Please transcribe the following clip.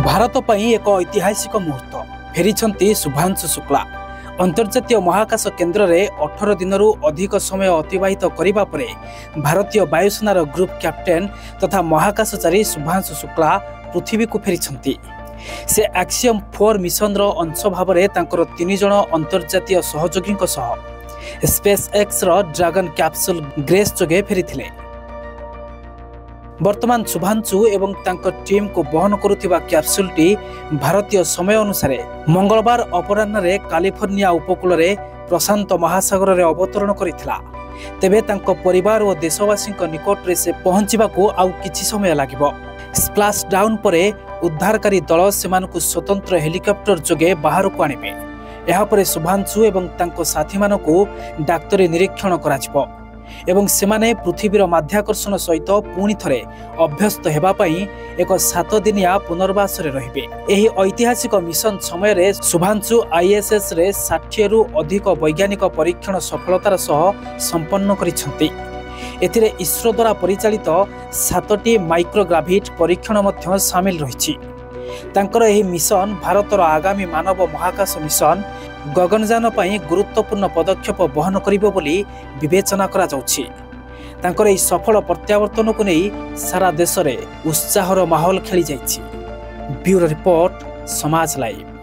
भारत पई एक ऐतिहासिक मुहूर्त फेरी शुभांशु शुक्ला अंतर्जातीय महाकाश केन्द्र में 18 दिन अधिक समय अतिवाहित करने पर भारतीय वायुसेनार ग्रुप कैप्टेन तथा महाकाशचारी शुभांशु शुक्ला पृथ्वी को फेरी से एक्सियम 4 मिशन अंश भाव में 3 जन अंतर्जातीय सहयोगी space x dragon capsule grace जोगे फेरी वर्तमान शुभांशु एवं तांको टीम को बहन करुथिबा कैप्सूलटी भारतीय समय अनुसार मंगलवार अपराह्न कैलिफोर्निया उपकूल रे प्रशांत महासागर रे अवतरण करिथिला। तेबे तांको परिवार और देशवासी निकट रे से पहुंचीबाकू आउ किछि समय लागिबो। स्प्लैश डाउन परे उद्धारकारी दल सेमानकू स्वतंत्र हेलिकॉप्टर जोगे बाहर को आनिबे। एहा परे शुभांशु एवं तांको साथी मानकू डाक्तरी निरीक्षण कराजिबो एवं सेमाने पृथ्वीर माध्याकर्षण सहित पुणी थरे अभ्यस्त हेबा पई एक 7 दिनिया पुनर्वास रे रहिबे। एही ऐतिहासिक मिशन समय रे शुभांशु आईएसएस रे 60 रु अधिक वैज्ञानिक परीक्षण सफलतार सह संपन्न करिसंती। एथिरे इसरो द्वारा परिचालित 7टी माइक्रोग्राविट परीक्षण मध्य शामिल रहिछि। तांकर एही मिशन भारतर आगामी मानव महाकाश मिशन गगनयान पई गुरुत्वपूर्ण पदक्षेप बहन करिबो बोली विवेचना करा जाउछि। तांकर एही सफल प्रत्यावर्तन को नै सारा देश रे उत्साहर माहौल खेली जाइछि। ब्यूरो रिपोर्ट समाज लाइव।